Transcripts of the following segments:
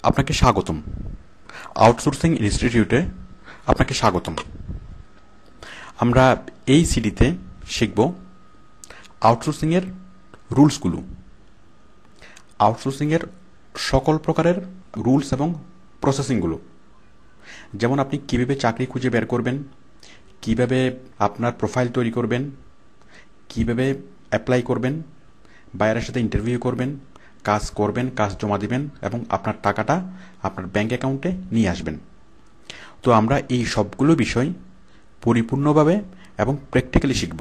আপনাকে স্বাগতম। আউটসোর্সিং ইনস্টিটিউটে আপনাকে স্বাগতম। আমরা এই সিডিতে শিখব আউটসোর্সিংয়ের রুলসগুলো, আউটসোর্সিংয়ের সকল প্রকারের রুলস এবং প্রসেসিংগুলো, যেমন আপনি কীভাবে চাকরি খুঁজে বের করবেন, কিভাবে আপনার প্রোফাইল তৈরি করবেন, কিভাবে অ্যাপ্লাই করবেন, বায়ারের সাথে ইন্টারভিউ করবেন, কাজ করবেন, কাজ জমা দিবেন এবং আপনার টাকাটা আপনার ব্যাংক অ্যাকাউন্টে নিয়ে আসবেন। তো আমরা এই সবগুলো বিষয় পরিপূর্ণভাবে এবং প্র্যাকটিক্যালি শিখব।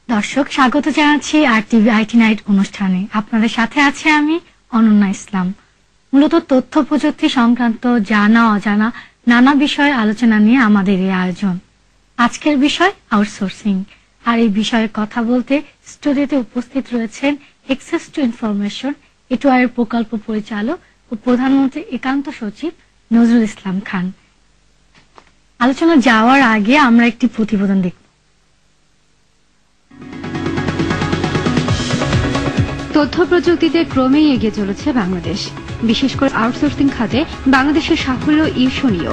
দর্শক, স্বাগত জানাচ্ছি RTV IT নাইট অনুষ্ঠানে। আপনাদের সাথে আছে আমি অনন্যা ইসলাম। মূলত তথ্য প্রযুক্তি সংক্রান্ত জানা অজানা নানা বিষয়ে আলোচনা নিয়ে আমাদের এই আয়োজন। আজকের বিষয় আউটসোর্সিং, আর এই বিষয়ে কথা বলতে স্টুডিওতে উপস্থিত রয়েছেন অ্যাক্সেস টু ইনফরমেশন এর প্রকল্প পরিচালক ও প্রধানমন্ত্রী একান্ত সচিব নজরুল ইসলাম খান। আলোচনা যাওয়ার আগে আমরা একটি প্রতিবেদন দেখব। তথ্য প্রযুক্তিতে ক্রমেই এগিয়ে চলেছে বাংলাদেশ। বিশেষ করে আউটসোর্সিং খাতে বাংলাদেশের সাফল্য ঈর্ষণীয়।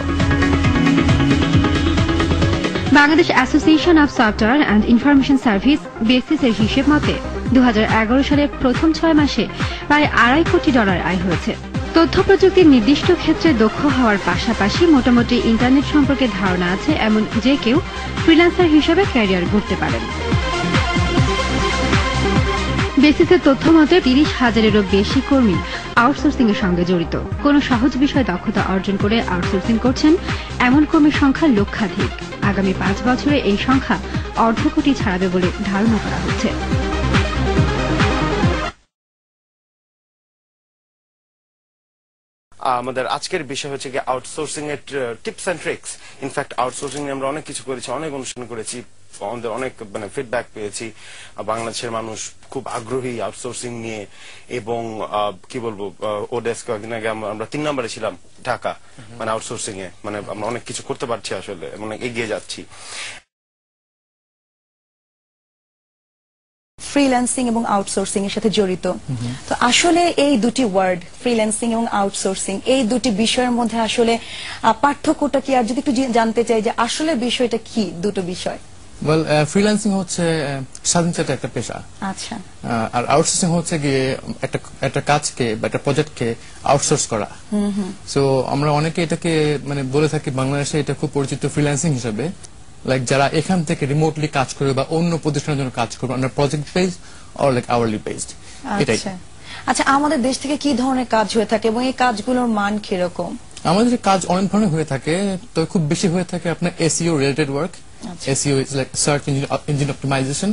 Bangladesh association of software and information service BASIS এর হিসেব মতে 2011 সালের প্রথম 6 মাসে প্রায় $2.5 কোটি আয় হয়েছে। তথ্য প্রযুক্তির নির্দিষ্ট ক্ষেত্রে দক্ষ হওয়ার পাশাপাশি মোটামুটি ইন্টারনেট সম্পর্কে ধারণা আছে এমন যে কেউ ফ্রিল্যান্সার হিসেবে ক্যারিয়ার গড়তে পারেন। বেসিসের তথ্য মতে 30,000-এরও বেশি কর্মী আউটসোর্সিং এর সঙ্গে জড়িত। কোন সহজ বিষয়ে দক্ষতা অর্জন করে আউটসোর্সিং করছেন এমন কর্মীর সংখ্যা লক্ষাধিক। আগামী 5 বছরে এই সংখ্যা অর্ধ কোটি ছাড়াবে বলে ধারণা করা হচ্ছে। আমাদের আজকের বিষয় হচ্ছে কি আউটসোর্সিং এর tips and tricks. In fact outsourcing আমরা অনেক কিছু করেছি, অনেক অনুষ্ঠান করেছি, আমাদের অনেক ফিডব্যাক পেয়েছি। বাংলাদেশের মানুষ খুব আগ্রহী আউটসোর্সিং নিয়ে এবং কি বলবো, ওডেস্ক কয়েকদিন আগে আমরা 3 নম্বরে ছিলাম ঢাকা, আউটসোর্সিং এ আমরা অনেক কিছু করতে পারছি, আসলে এগিয়ে যাচ্ছি। ফ্রিল্যান্সিং এবং আউটসোর্সিং এর সাথে জড়িত। তো আসলে এই দুটি ওয়ার্ড, ফ্রিল্যান্সিং এবং আউটসোর্সিং, এই দুটি বিষয়ের মধ্যে আসলে পার্থক্যটা কি, আর যদি একটু জানতে চাই যে আসলে বিষয়টা কি দুটো বিষয়। ওয়েল, ফ্রিল্যান্সিং হচ্ছে স্বাধীনচেতা একটা পেশা। আচ্ছা। আর আউটসোর্সিং হচ্ছে গিয়ে একটা কাজকে বা একটা প্রজেক্টকে আউটসোর্স করা। সো আমরা অনেকে এটাকে বলে থাকি, বাংলাদেশে এটা খুব পরিচিত ফ্রিল্যান্সিং হিসেবে। লাইক যারা এখান থেকে রিমোটলি কাজ করবে বা অন্য প্রতিষ্ঠানের জন্য কাজ করবে আমরা project based or like hourly based এটাই। আচ্ছা আচ্ছা, আমাদের দেশ থেকে কি ধরনের কাজ হয়ে থাকে এবং এই কাজগুলোর মান কিরকম? আমাদের কাজ অনেক ধরনের হয়ে থাকে, তো খুব বেশি হয়ে থাকে আপনার SEO related work. SEO is like search engine optimization.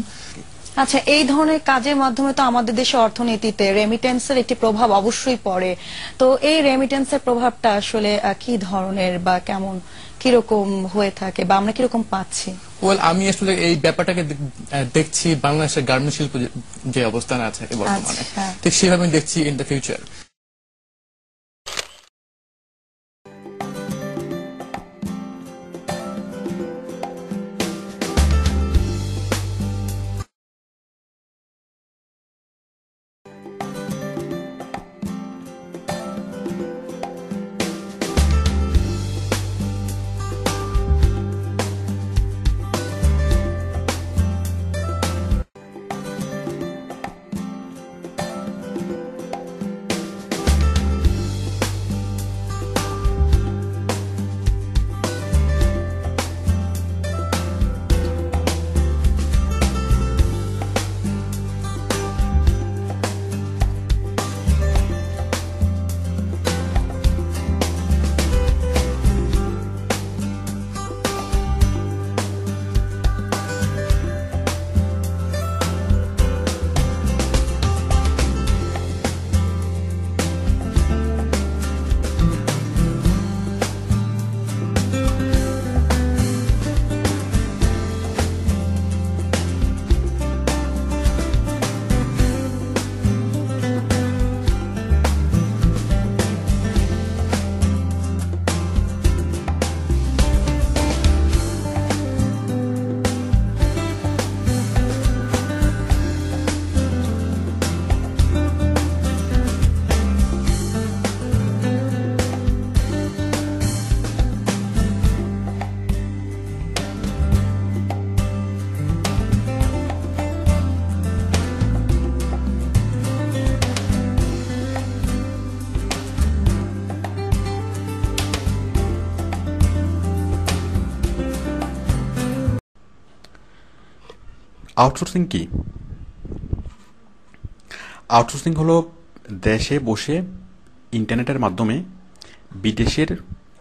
আচ্ছা, এই ধরনের কাজের মাধ্যমে তো আমাদের দেশের অর্থনীতিতে রেমিটেন্সের একটি প্রভাব অবশ্যই পড়ে। তো এই রেমিটেন্সের প্রভাবটা আসলে কি ধরনের বা কেমন কিরকম হয়ে থাকে বা আমরা কিরকম পাচ্ছি? ওয়েল, আমি আসলে এই ব্যাপারটাকে দেখছি বাংলাদেশের গার্মেন্ট শিল্প যে অবস্থান আছে বর্তমানে, ঠিক সেভাবে আমি দেখছি ইন দ্য ফিউচার। আউটসোর্সিং কি? আউটসোর্সিং হলো দেশে বসে ইন্টারনেটের মাধ্যমে বিদেশের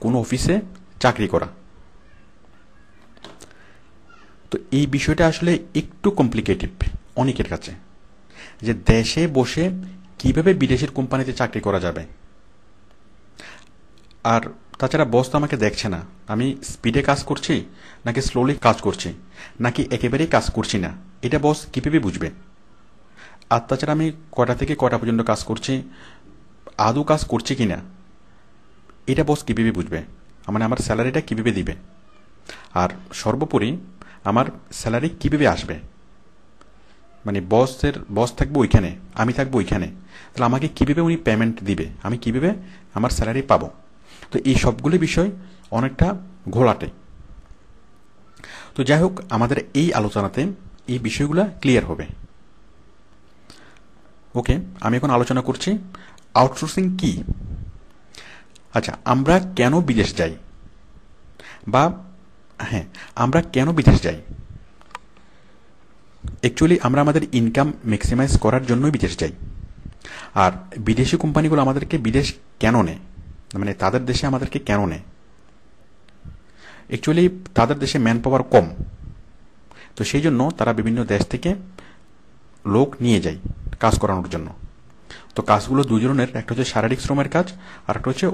কোনো অফিসে চাকরি করা। তো এই বিষয়টা আসলে একটু কমপ্লিকেটেড অনেকের কাছে, যে দেশে বসে কিভাবে বিদেশের কোম্পানিতে চাকরি করা যাবে। আর তাছাড়া বস তো আমাকে দেখছে না আমি স্পিডে কাজ করছি নাকি স্লোলি কাজ করছি নাকি একেবারেই কাজ করছি না, এটা বস কীভাবে বুঝবে? আর তাছাড়া আমি কটা থেকে কটা পর্যন্ত কাজ করছি, আদৌ কাজ করছি কি না, এটা বস কীভাবে বুঝবে? মানে আমার স্যালারিটা কীভাবে দিবে? আর সর্বোপরি আমার স্যালারি কীভাবে আসবে? মানে বস থাকবো ওইখানে, আমি থাকবো ওইখানে, তাহলে আমাকে কীভাবে উনি পেমেন্ট দিবে, আমি কীভাবে আমার স্যালারি পাবো? তো এই সবগুলো বিষয় অনেকটা ঘোলাটে। তো যাই হোক, আমাদের এই আলোচনাতে এই বিষয়গুলো ক্লিয়ার হবে। ওকে, আমি এখন আলোচনা করছি আউটসোর্সিং কি। আচ্ছা, আমরা কেন বিদেশ যাই, বা হ্যাঁ আমরা কেন বিদেশ যাই? অ্যাকচুয়ালি আমরা আমাদের ইনকাম ম্যাক্সিমাইজ করার জন্যই বিদেশ যাই। আর বিদেশি কোম্পানিগুলো আমাদেরকে বিদেশ কেন নেয়, মানে তাদের দেশে আমাদেরকে কেন নেয়? অ্যাকচুয়ালি তাদের দেশে ম্যান পাওয়ার কম, তো সেই জন্য তারা বিভিন্ন দেশ থেকে লোক নিয়ে যায় কাজ করানোর জন্য। তো কাজগুলো দুই ধরনের, একটা হচ্ছে শারীরিক শ্রমের কাজ আর একটা হচ্ছে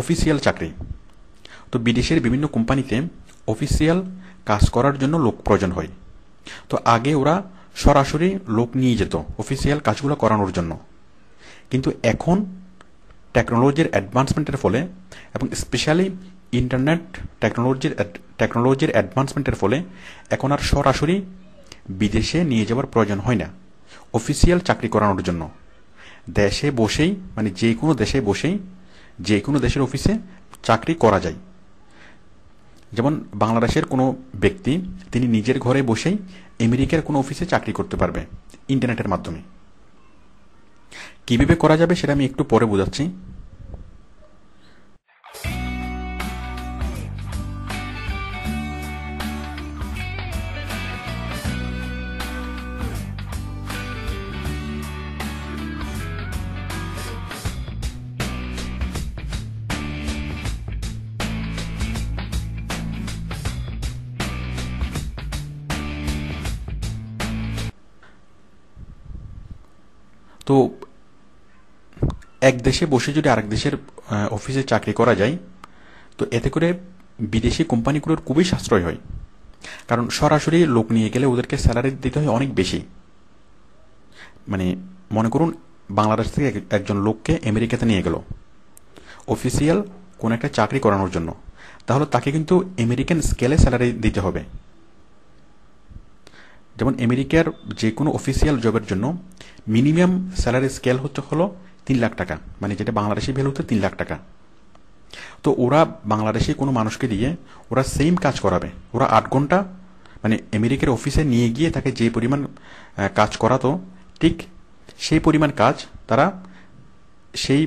অফিসিয়াল চাকরি। তো বিদেশের বিভিন্ন কোম্পানিতে অফিসিয়াল কাজ করার জন্য লোক প্রয়োজন হয়। তো আগে ওরা সরাসরি লোক নিয়ে যেত অফিসিয়াল কাজগুলো করানোর জন্য, কিন্তু এখন টেকনোলজির অ্যাডভান্সমেন্টের ফলে এবং স্পেশালি ইন্টারনেট টেকনোলজির অ্যাডভান্সমেন্টের ফলে এখন আর সরাসরি বিদেশে নিয়ে যাওয়ার প্রয়োজন হয় না অফিসিয়াল চাকরি করানোর জন্য। দেশে বসেই, মানে যে কোনো দেশে বসেই যে কোনো দেশের অফিসে চাকরি করা যায়। যেমন বাংলাদেশের কোনো ব্যক্তি তিনি নিজের ঘরে বসেই আমেরিকার কোনো অফিসে চাকরি করতে পারবে ইন্টারনেটের মাধ্যমে। কিভাবে করা যাবে সেটা আমি একটু পরে বোঝাচ্ছি। তো এক দেশে বসে যদি আরেক দেশের অফিসে চাকরি করা যায়, তো এতে করে বিদেশি কোম্পানিগুলোর খুবই সাশ্রয় হয়। কারণ সরাসরি লোক নিয়ে গেলে ওদেরকে স্যালারি দিতে হয় অনেক বেশি। মানে মনে করুন বাংলাদেশ থেকে একজন লোককে আমেরিকাতে নিয়ে গেল অফিসিয়াল কোনো একটা চাকরি করানোর জন্য, তাহলে তাকে কিন্তু আমেরিকান স্কেলে স্যালারি দিতে হবে। যেমন আমেরিকার যে কোনো অফিসিয়াল জবের জন্য মিনিমাম স্যালারি স্কেল হলো 3 লাখ টাকা, মানে যেটা বাংলাদেশি ভ্যালুতে 3 লাখ টাকা। তো ওরা বাংলাদেশি কোনো মানুষকে দিয়ে ওরা সেম কাজ করাবে। ওরা 8 ঘন্টা মানে আমেরিকার অফিসে নিয়ে গিয়ে তাকে যে পরিমাণ কাজ করাতো, ঠিক সেই পরিমাণ কাজ তারা সেই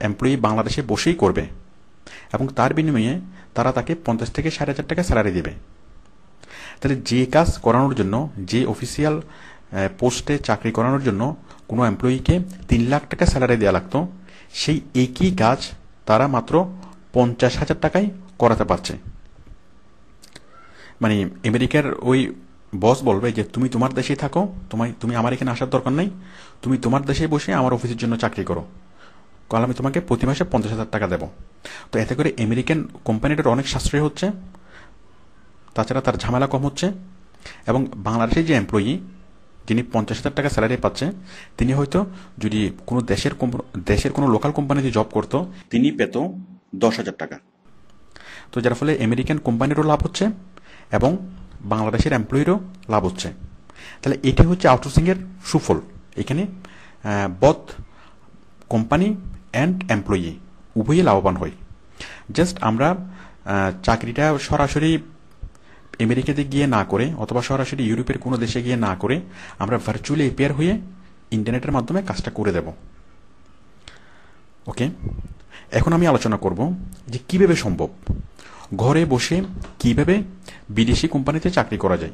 এমপ্লয়ি বাংলাদেশে বসেই করবে, এবং তার বিনিময়ে তারা তাকে 50 থেকে 5,500 টাকা স্যালারি দেবে। তাহলে যে কাজ করানোর জন্য, যে অফিসিয়াল পোস্টে চাকরি করানোর জন্য কোনো এমপ্লয়িকে 3 লাখ টাকা স্যালারি দেওয়া লাগতো, সেই একই কাজ তারা মাত্র 50,000 টাকায় করাতে পারছে। মানে আমেরিকার ওই বস বলবে যে তুমি তোমার দেশেই থাকো, তুমি আমার এখানে আসার দরকার নাই, তুমি তোমার দেশে বসে আমার অফিসের জন্য চাকরি করো, কারণ আমি তোমাকে প্রতি মাসে 50,000 টাকা দেবো। তো এতে করে আমেরিকান কোম্পানিটার অনেক সাশ্রয় হচ্ছে, তাছাড়া তার ঝামেলা কম হচ্ছে, এবং বাংলাদেশের যে এমপ্লয়ি যিনি 50,000 টাকা স্যালারি পাচ্ছে, তিনি হয়তো যদি কোনো দেশের কোনো লোকাল কোম্পানিতে জব করতো, তিনি পেত 10,000 টাকা। তো যার ফলে আমেরিকান কোম্পানিরও লাভ হচ্ছে এবং বাংলাদেশের এমপ্লয়িরও লাভ হচ্ছে। তাহলে এটি হচ্ছে আউটসোর্সিংয়ের সুফল। এখানে বোথ কোম্পানি অ্যান্ড এমপ্লয়ি উভয়ই লাভবান হয়। জাস্ট আমরা চাকরিটা সরাসরি আমেরিকাতে গিয়ে না করে অথবা সরাসরি ইউরোপের কোনো দেশে গিয়ে না করে আমরা ভার্চুয়ালি এপিয়ার হয়ে ইন্টারনেটের মাধ্যমে কাজটা করে দেব। ওকে, এখন আমি আলোচনা করব যে কিভাবে সম্ভব, ঘরে বসে কিভাবে বিদেশি কোম্পানিতে চাকরি করা যায়।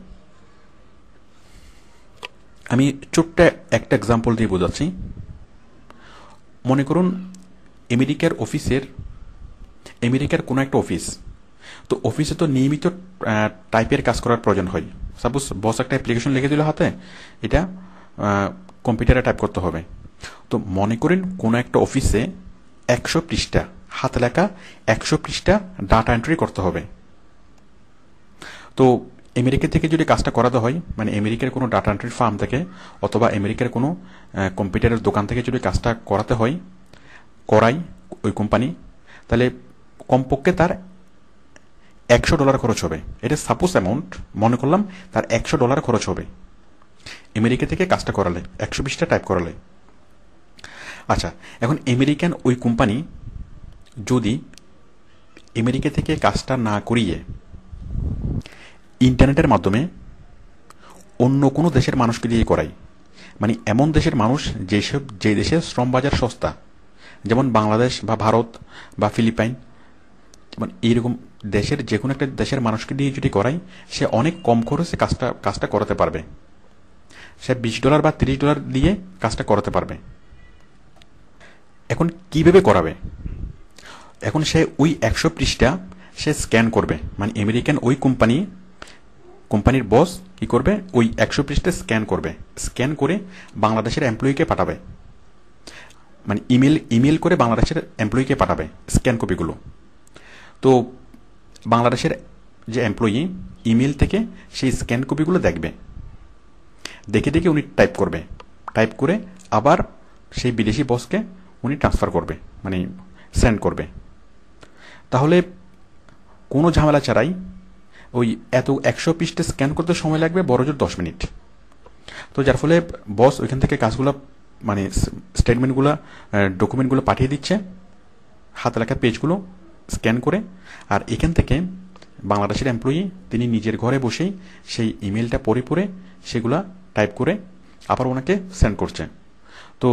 আমি ছোট্ট একটা এক্সাম্পল দিয়ে বোঝাচ্ছি। মনে করুন আমেরিকার কোনো একটা অফিস, তো অফিসে তো নিয়মিত টাইপের কাজ করার প্রয়োজন হয়। সাপোজ বস একটা অ্যাপ্লিকেশন লিখে দিল হাতে, এটা কম্পিউটারে টাইপ করতে হবে। তো মনে করেন কোনো একটা অফিসে 100 পৃষ্ঠা হাতে লেখা 100 পৃষ্ঠা ডাটা এন্ট্রি করতে হবে। তো আমেরিকা থেকে যদি কাজটা করাতে হয়, মানে আমেরিকার কোনো ডাটা এন্ট্রির ফার্ম থেকে অথবা আমেরিকার কোনো কম্পিউটারের দোকান থেকে যদি কাজটা করায় ওই কোম্পানি, তাহলে কমপক্ষে তার $100 খরচ হবে। এটা সাপোজ অ্যামাউন্ট মনে করলাম, তার $100 খরচ হবে আমেরিকা থেকে কাজটা করালে, 100 পৃষ্ঠা টাইপ করালে। আচ্ছা, এখন আমেরিকান ওই কোম্পানি যদি আমেরিকা থেকে কাজটা না করিয়ে ইন্টারনেটের মাধ্যমে অন্য কোনো দেশের মানুষকে দিয়ে করায়, মানে এমন দেশের মানুষ যে দেশের শ্রম বাজার সস্তা, যেমন বাংলাদেশ বা ভারত বা ফিলিপাইন, মানে এইরকম দেশের যে কোনো একটা দেশের মানুষকে দিয়ে যদি করায়, সে অনেক কম খরচে কাজটা করাতে পারবে। সে $20 বা $30 দিয়ে কাজটা করাতে পারবে। এখন কিভাবে করাবে? এখন সে ওই 100 পৃষ্ঠা সে স্ক্যান করবে, মানে আমেরিকান ওই কোম্পানির বস কি করবে, ওই 100 পৃষ্ঠা স্ক্যান করে বাংলাদেশের এমপ্লয়িকে পাঠাবে, মানে ইমেল করে বাংলাদেশের এমপ্লয়িকে পাঠাবে স্ক্যান কপিগুলো। তো বাংলাদেশের যে এমপ্লয়ি ইমেল থেকে সেই স্ক্যান কপিগুলো দেখে উনি টাইপ করে আবার সেই বিদেশি বসকে উনি ট্রান্সফার করবে, মানে সেন্ড করবে। তাহলে কোনো ঝামেলা ছাড়াই ওই 100 পৃষ্ঠা স্ক্যান করতে সময় লাগবে বড়জোর 10 মিনিট। তো যার ফলে বস ওইখান থেকে কাজগুলো, মানে স্টেটমেন্টগুলো, ডকুমেন্টগুলো পাঠিয়ে দিচ্ছে, হাতে লেখা পেজগুলো স্ক্যান করে, আর এখান থেকে বাংলাদেশের এমপ্লয়ি তিনি নিজের ঘরে বসেই সেই ইমেলটা পড়ে সেগুলা টাইপ করে আবার ওনাকে সেন্ড করছে। তো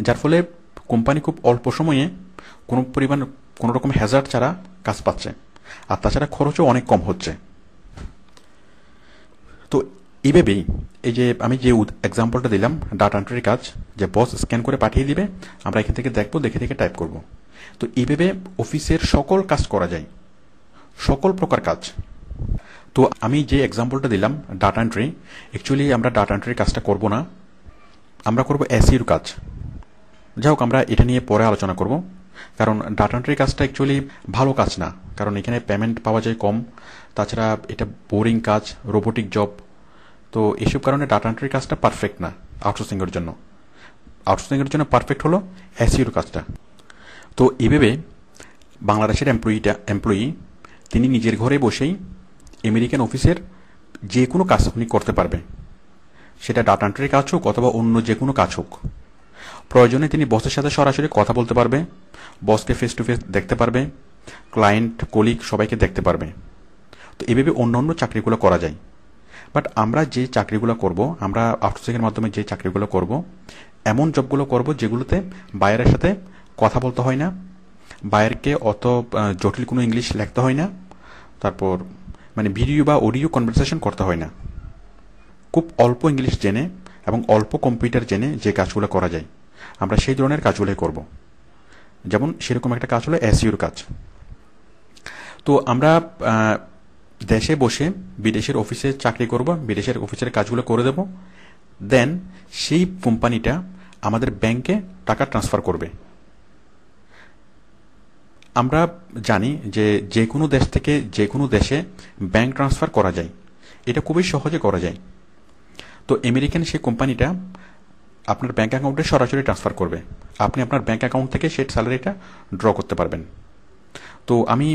যার ফলে কোম্পানি খুব অল্প সময়ে কোনো রকম হ্যাজার্ড ছাড়া কাজ পাচ্ছে, আর তাছাড়া খরচও অনেক কম হচ্ছে। তো এইভাবেই এই যে আমি যে এক্সাম্পলটা দিলাম ডাটা এন্ট্রির কাজ, যে বস স্ক্যান করে পাঠিয়ে দিবে, আমরা এখান থেকে দেখবো, দেখে টাইপ করব। তো এইভাবে অফিসের সকল কাজ করা যায়, সকল প্রকার কাজ। তো আমি যে এক্সাম্পলটা দিলাম ডাটা এন্ট্রি, অ্যাকচুয়ালি আমরা ডাটা এন্ট্রির কাজটা করব না, আমরা করব এসইওর কাজ। যাই হোক, আমরা এটা নিয়ে পরে আলোচনা করব, কারণ ডাটা এন্ট্রি কাজটা অ্যাকচুয়ালি ভালো কাজ না, কারণ এখানে পেমেন্ট পাওয়া যায় কম, তাছাড়া এটা বোরিং কাজ, রোবোটিক জব। তো এসব কারণে ডাটা এন্ট্রি কাজটা পারফেক্ট না আউটসোর্সিংয়ের জন্য। আউটসোর্সিংয়ের জন্য পারফেক্ট হলো এসইওর কাজটা। তো এভাবে বাংলাদেশের এমপ্লয়ি তিনি নিজের ঘরে বসেই আমেরিকান অফিসের যে কোনো কাজ আপনি করতে পারবে, সেটা ডাটা এন্ট্রির কাজ হোক অথবা অন্য যে কোনো কাজ হোক। প্রয়োজনে তিনি বসের সাথে সরাসরি কথা বলতে পারবে, বসকে ফেস টু ফেস দেখতে পারবে, ক্লায়েন্ট, কলিগ সবাইকে দেখতে পারবে। তো এভাবে অন্য অন্য চাকরিগুলো করা যায়। বাট আমরা যে চাকরিগুলো করব, আমরা আউটসোর্সিংয়ের মাধ্যমে যে চাকরিগুলো করব, এমন জবগুলো করব যেগুলোতে বায়ারের সাথে কথা বলতে হয় না, বায়ারকে অত জটিল কোনো ইংলিশ লিখতে হয় না, তারপর মানে ভিডিও বা অডিও কনভারসেশন করতে হয় না। খুব অল্প ইংলিশ জেনে এবং অল্প কম্পিউটার জেনে যে কাজগুলো করা যায়, আমরা সেই ধরনের কাজগুলোই করব। যেমন সেরকম একটা কাজ হলো এসইওর কাজ। তো আমরা দেশে বসে বিদেশের অফিসে চাকরি করব, বিদেশের অফিসের কাজগুলো করে দেব, দেন সেই কোম্পানিটা আমাদের ব্যাংকে টাকা ট্রান্সফার করবে। আমরা জানি যে যে কোনো দেশ থেকে যে কোনো দেশে ব্যাংক ট্রান্সফার করা যায়, এটা খুবই সহজে করা যায়। তো আমেরিকান সেই কোম্পানিটা আপনার ব্যাংক অ্যাকাউন্টে সরাসরি ট্রান্সফার করবে, আপনি আপনার ব্যাংক অ্যাকাউন্ট থেকে সেই স্যালারিটা ড্র করতে পারবেন। তো আমি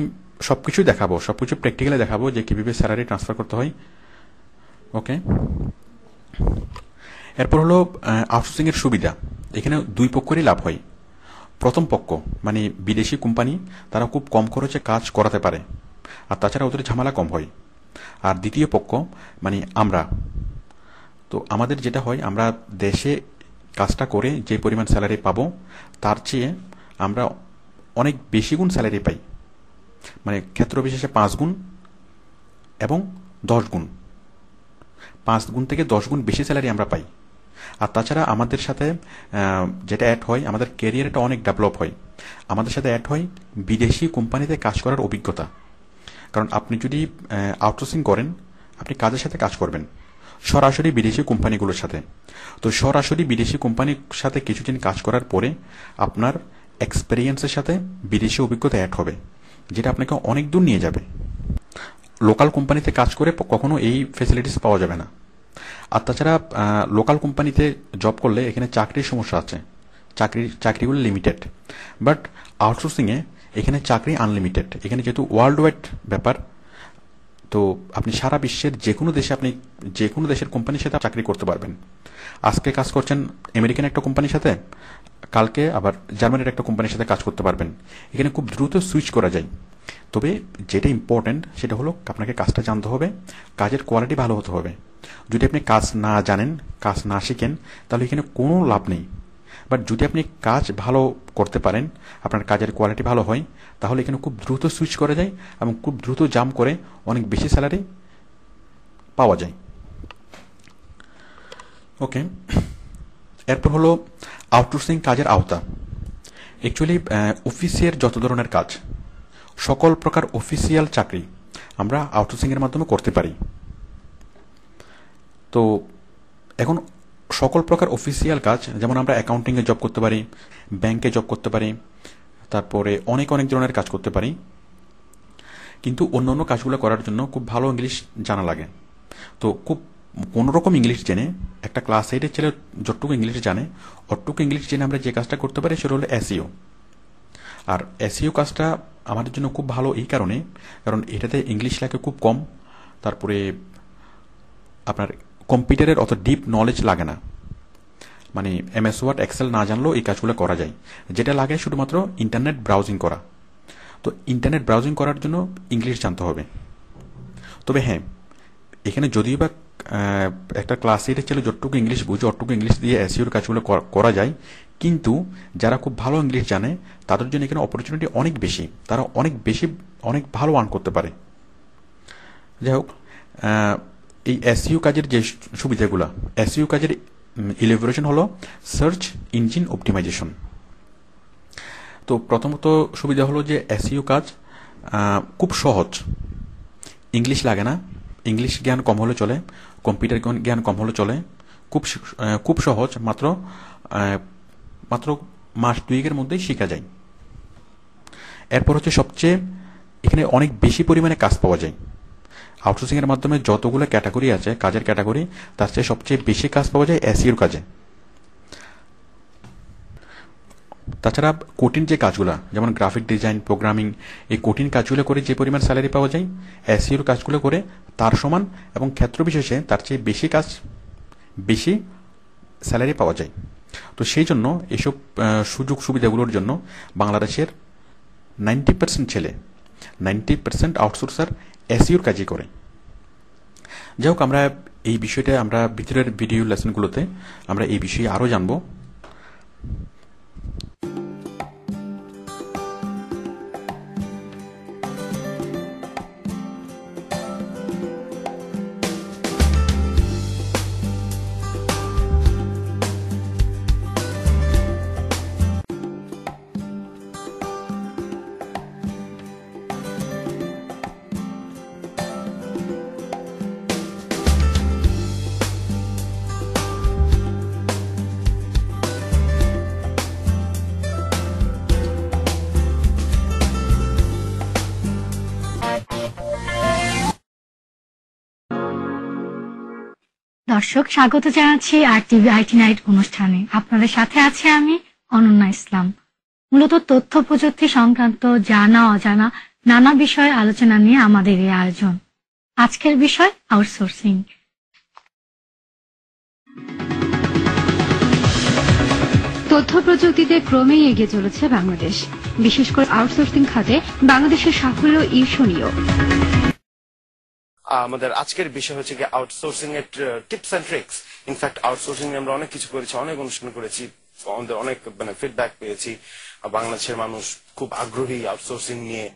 সবকিছুই দেখাবো, সবকিছু প্র্যাকটিক্যালি দেখাবো যে কিভাবে স্যালারি ট্রান্সফার করতে হয়। ওকে, এরপর হলো আউটসোর্সিং এর সুবিধা। এখানে দুই পক্ষেরই লাভ হয়। প্রথম পক্ষ মানে বিদেশি কোম্পানি, তারা খুব কম খরচে কাজ করাতে পারে, আর তাছাড়া ওদের ঝামেলা কম হয়। আর দ্বিতীয় পক্ষ মানে আমরা, তো আমাদের যেটা হয়, আমরা দেশে কাজটা করে যে পরিমাণ স্যালারি পাবো তার চেয়ে আমরা অনেক বেশি গুণ স্যালারি পাই, মানে ক্ষেত্র বিশেষে 5 গুণ এবং 10 গুণ, 5 গুণ থেকে 10 গুণ বেশি স্যালারি আমরা পাই। আর তাছাড়া আমাদের সাথে যেটা অ্যাড হয়, আমাদের ক্যারিয়ারটা অনেক ডেভেলপ হয়। আমাদের সাথে অ্যাড হয় বিদেশি কোম্পানিতে কাজ করার অভিজ্ঞতা। কারণ আপনি যদি আউটসোর্সিং করেন, আপনি কাজের সাথে কাজ করবেন সরাসরি বিদেশি কোম্পানিগুলোর সাথে। তো সরাসরি বিদেশি কোম্পানির সাথে কিছুদিন কাজ করার পরে আপনার এক্সপেরিয়েন্সের সাথে বিদেশি অভিজ্ঞতা অ্যাড হবে, যেটা আপনাকে অনেক দূর নিয়ে যাবে। লোকাল কোম্পানিতে কাজ করে কখনো এই ফ্যাসিলিটিস পাওয়া যাবে না। আর তাছাড়া লোকাল কোম্পানিতে জব করলে এখানে চাকরির সমস্যা আছে, চাকরিগুলো লিমিটেড। বাট আউটসোর্সিংয়ে এখানে চাকরি আনলিমিটেড। এখানে যেহেতু ওয়ার্ল্ড ওয়াইড ব্যাপার, তো আপনি সারা বিশ্বের যে কোনো দেশে, আপনি যে কোনো দেশের কোম্পানির সাথে চাকরি করতে পারবেন। আজকে কাজ করছেন আমেরিকান একটা কোম্পানির সাথে, কালকে আবার জার্মানির একটা কোম্পানির সাথে কাজ করতে পারবেন। এখানে খুব দ্রুত সুইচ করা যায়। তবে যেটা ইম্পর্টেন্ট সেটা হলো আপনাকে কাজটা জানতে হবে, কাজের কোয়ালিটি ভালো হতে হবে। যদি আপনি কাজ না জানেন, কাজ না শিখেন, তাহলে এখানে কোনো লাভ নেই। বাট যদি আপনি কাজ ভালো করতে পারেন, আপনার কাজের কোয়ালিটি ভালো হয়, তাহলে এখানে খুব দ্রুত সুইচ করা যায় এবং খুব দ্রুত জাম্প করে অনেক বেশি স্যালারি পাওয়া যায়। ওকে, এরপর হলো আউটসোর্সিং কাজের আওতা। অ্যাকচুয়ালি অফিসের যত ধরনের কাজ, সকল প্রকার অফিসিয়াল চাকরি আমরা আউটসোর্সিং এর মাধ্যমে করতে পারি। তো এখন সকল প্রকার অফিসিয়াল কাজ, যেমন আমরা অ্যাকাউন্টিংয়ে জব করতে পারি, ব্যাংকে জব করতে পারি, তারপরে অনেক ধরনের কাজ করতে পারি। কিন্তু অন্য অন্য কাজগুলো করার জন্য খুব ভালো ইংলিশ জানা লাগে। তো খুব কোনোরকম ইংলিশ জেনে, একটা ক্লাস 8-এর ছেলে যতটুকু ইংলিশ জানে অতটুকু ইংলিশ জেনে আমরা যে কাজটা করতে পারি সেটা হলো এসইও। আর এসইও কাজটা আমাদের জন্য খুব ভালো এই কারণে, কারণ এটাতে ইংলিশ লাগে খুব কম, তারপরে আপনার কম্পিউটারের অত ডিপ নলেজ লাগে না। মানে এমএস ওয়ার্ড, এক্সেল না জানলেও এই কাজগুলো করা যায়। যেটা লাগে শুধুমাত্র ইন্টারনেট ব্রাউজিং করা। তো ইন্টারনেট ব্রাউজিং করার জন্য ইংলিশ জানতে হবে। তবে হ্যাঁ, এখানে যদিও বা একটা ক্লাস 8-এর ছেলে যতটুকু ইংলিশ বুঝে অতটুকু ইংলিশ দিয়ে এসইওর কাজগুলো করা যায়, কিন্তু যারা খুব ভালো ইংলিশ জানে তাদের জন্য এখানে অপরচুনিটি অনেক বেশি, তারা অনেক ভালো আর্ন করতে পারে। যাই হোক, এই এসইও কাজের যে সুবিধাগুলো, এসইও কাজের ইলেবোরেশন হলো সার্চ ইঞ্জিন অপটিমাইজেশন। তো প্রথমত সুবিধা হলো যে এসইও কাজ খুব সহজ, ইংলিশ লাগে না, ইংলিশ জ্ঞান কম হলে চলে, কম্পিউটার জ্ঞান কম হলে চলে, খুব সহজ, মাত্র মাস 2 মধ্যেই শেখা যায়। এরপর হচ্ছে সবচেয়ে এখানে অনেক বেশি পরিমাণে কাজ পাওয়া যায়। আউটসোর্সিং এর মাধ্যমে যতগুলো ক্যাটাগরি আছে, কাজের ক্যাটাগরি, তার চেয়ে সবচেয়ে বেশি কাজ পাওয়া যায় এসইওর কাজে। তাছাড়া কঠিন যে কাজগুলো, যেমন গ্রাফিক ডিজাইন, প্রোগ্রামিং, এই কঠিন কাজগুলো করে যে পরিমাণ স্যালারি পাওয়া যায়, এসইওর কাজগুলো করে তার সমান এবং ক্ষেত্র বিশেষে তার চেয়ে বেশি স্যালারি পাওয়া যায়। তো সেই জন্য এসব সুযোগ সুবিধাগুলোর জন্য বাংলাদেশের 90% ছেলে, 90% আউটসোর্সার এসইওর কাজই করে। যাই হোক, আমরা এই বিষয়টা আমরা ভিতরের ভিডিও লেসনগুলোতে আমরা এই বিষয়ে আরও জানব। দর্শক, স্বাগত জানাচ্ছি আর টিভি আইটি নাইট অনুষ্ঠানে। আপনাদের সাথে আছে আমি অনন্যা ইসলাম। মূলত তথ্য প্রযুক্তি সংক্রান্ত জানা অজানা নানা বিষয়ে আলোচনা নিয়ে আমাদের এই আয়োজন। আজকের বিষয় আউটসোর্সিং। তথ্য প্রযুক্তিতে ক্রমেই এগিয়ে চলেছে বাংলাদেশ। বিশেষ করে আউটসোর্সিং খাতে বাংলাদেশের সাফল্য ঈর্ষণীয়। আমাদের আজকের বিষয় হচ্ছে গিয়ে আউটসোর্সিং এর tips and tricks. In fact outsourcing আমরা অনেক কিছু করেছি, অনেক অনুষ্ঠান করেছি, আমাদের অনেক ফিডব্যাক পেয়েছি। বাংলাদেশের মানুষ খুব আগ্রহী আউটসোর্সিং নিয়ে।